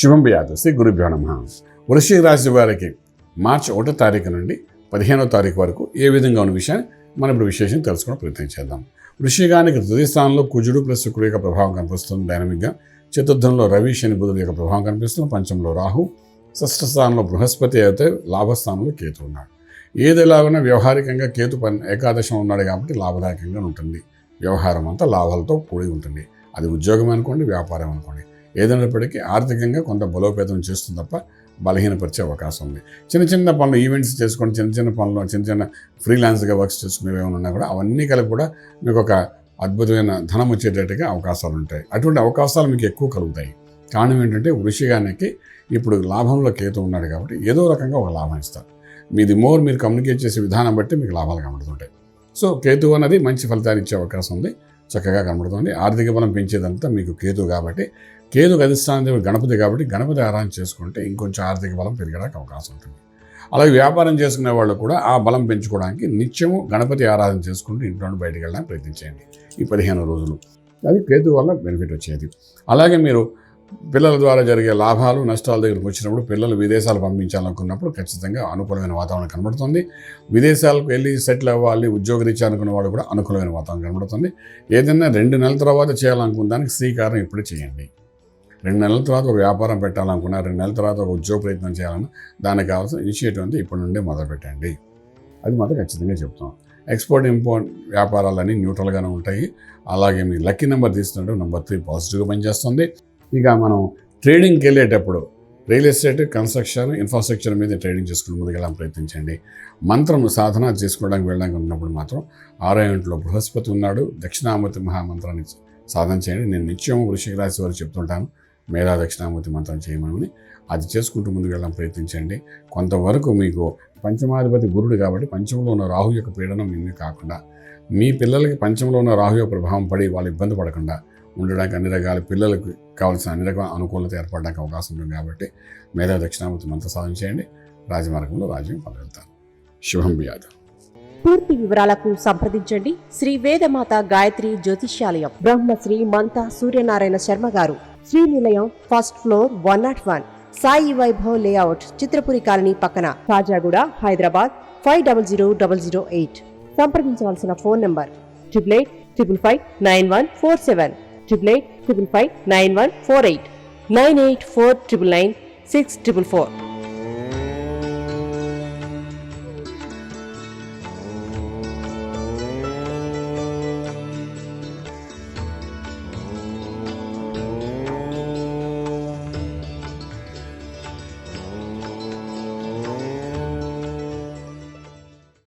శుభం వ్యాధు శ్రీ గురుభ్యో నమః. వృశ్చిక రాశి వారికి మార్చి 1వ తారీఖు నుండి 15వ తారీఖు వరకు ఏ విధంగా ఉన్న విషయాన్ని మనం ఇప్పుడు విశేషం తెలుసుకోవడం ప్రయత్నం చేద్దాం. వృశ్చికానికి తృతీయ స్థానంలో కుజుడు ప్లస్ శుక్రుడు యొక్క ప్రభావం కనిపిస్తుంది డైనమిక్గా. చతుర్థంలో రవి శని బుధుడు యొక్క ప్రభావం కనిపిస్తుంది. పంచంలో రాహు, షష్ఠ స్థానంలో బృహస్పతి అయితే లాభస్థానంలో కేతు ఉన్నాడు. ఏదిలాగున్నా వ్యవహారికంగా కేతు ఏకాదశం ఉన్నాడు కాబట్టి లాభదాయకంగా ఉంటుంది. వ్యవహారం అంతా లాభాలతో కూడి ఉంటుంది. అది ఉద్యోగం అనుకోండి, వ్యాపారం అనుకోండి, ఏదైనప్పటికీ ఆర్థికంగా కొంత బలోపేతం చేస్తుంది తప్ప బలహీనపరిచే అవకాశం ఉంది. చిన్న చిన్న పనులు, ఈవెంట్స్ చేసుకోండి, చిన్న చిన్న పనులు, చిన్న చిన్న ఫ్రీలాన్స్గా వర్క్స్ చేసుకునేవి ఏమైనా ఉన్నా కూడా అవన్నీ కలిపి కూడా మీకు ఒక అద్భుతమైన ధనం వచ్చేటట్టుగా అవకాశాలు ఉంటాయి. అటువంటి అవకాశాలు మీకు ఎక్కువ కలుగుతాయి. కారణం ఏంటంటే వృశ్చికానికి ఇప్పుడు లాభంలో కేతు ఉన్నాడు కాబట్టి ఏదో రకంగా ఒక లాభం ఇస్తారు. మీరు కమ్యూనికేట్ చేసే విధానం బట్టి మీకు లాభాలు కనబడుతుంటాయి. సో కేతు అన్నది మంచి ఫలితాలు ఇచ్చే అవకాశం ఉంది, చక్కగా కనబడుతుంది. ఆర్థిక బలం పెంచేదంతా మీకు కేతు కాబట్టి, కేతుకు అధిష్టానం దేవుడు గణపతి కాబట్టి గణపతి ఆరాధన చేసుకుంటే ఇంకొంచెం ఆర్థిక బలం పెరగడానికి అవకాశం ఉంటుంది. అలాగే వ్యాపారం చేసుకునే వాళ్ళు కూడా ఆ బలం పెంచుకోవడానికి నిత్యము గణపతి ఆరాధన చేసుకుంటూ ఇంట్లో నుండి బయటకు వెళ్ళడానికి ప్రయత్నించండి ఈ 15 రోజులు. అది కేతు వల్ల బెనిఫిట్ వచ్చేది. అలాగే మీరు పిల్లల ద్వారా జరిగే లాభాలు నష్టాల దగ్గరకు వచ్చినప్పుడు పిల్లలు విదేశాలు పంపించాలనుకున్నప్పుడు ఖచ్చితంగా అనుకూలమైన వాతావరణం కనబడుతుంది. విదేశాలకు వెళ్ళి సెటిల్ అవ్వాలి, ఉద్యోగరీత్యా అనుకున్న వాళ్ళు కూడా అనుకూలమైన వాతావరణం కనబడుతుంది. ఏదైనా 2 నెలల తర్వాత చేయాలనుకున్న దానికి శ్రీకారం ఇప్పుడు చేయండి. 2 నెలల తర్వాత ఒక వ్యాపారం పెట్టాలనుకున్నా, 2 నెలల తర్వాత ఒక ఉద్యోగ ప్రయత్నం చేయాలన్నా దానికి కావాల్సిన ఇనిషియేటివ్ అంతా ఇప్పటి నుండే మొదలు పెట్టండి. అది మాత్రం ఖచ్చితంగా చెప్తాం. ఎక్స్పోర్ట్ ఇంపోర్ట్ వ్యాపారాలన్నీ న్యూట్రల్గానే ఉంటాయి. అలాగే మీ లక్కీ నెంబర్ తీసుకుంటే నెంబర్ 3 పాజిటివ్గా పనిచేస్తుంది. ఇక మనం ట్రేడింగ్కి వెళ్ళేటప్పుడు రియల్ ఎస్టేట్, కన్స్ట్రక్షన్, ఇన్ఫ్రాస్ట్రక్చర్ మీద ట్రేడింగ్ చేసుకుని ముందుకెళ్ళడానికి ప్రయత్నించండి. మంత్రం సాధన చేసుకోవడానికి వెళ్ళడానికి ఉన్నప్పుడు మాత్రం 6వ ఇంట్లో బృహస్పతి ఉన్నాడు. దక్షిణామూర్తి మహామంత్రాన్ని సాధన చేయండి. నేను నిత్యం వృశ్చిక రాశి వారికి చెప్తుంటాను, మేధా దక్షిణామూర్తి మంత్రం చేయమని. అది చేసుకుంటూ ముందుకు వెళ్ళడానికి ప్రయత్నించండి. కొంతవరకు మీకు పంచమాధిపతి గురుడు కాబట్టి పంచంలో ఉన్న రాహు యొక్క పీడనం ఇన్ని కాకుండా మీ పిల్లలకి పంచంలో ఉన్న రాహు యొక్క ప్రభావం పడి వాళ్ళు ఇబ్బంది పడకుండా ఉండడానికి అన్ని రకాల పిల్లలకు కావాల్సిన అన్ని రకాల అనుకూలత ఏర్పడడానికి అవకాశం ఉంటుంది కాబట్టి మేధా దక్షిణామూర్తి మంత్ర సాధన చేయండి. రాజమార్గంలో రాజ్యం పొందగలుగుతారు. శుభం వ్యాధ. పూర్తి వివరాలకు సంప్రదించండి శ్రీ వేదమాత గాయత్రి జ్యోతిష్యాలయం, Brahmasri మంతా Suryanarayana Sharma garu, Srinilayam, first floor, 101, Sai Vaibhav layout, Chitrapuri colony పక్కన, కాజాగూడ, హైదరాబాద్ 500008. సంప్రదించవలసిన ఫోన్ నంబర్ 8855559147, 8855559148, 9849996644.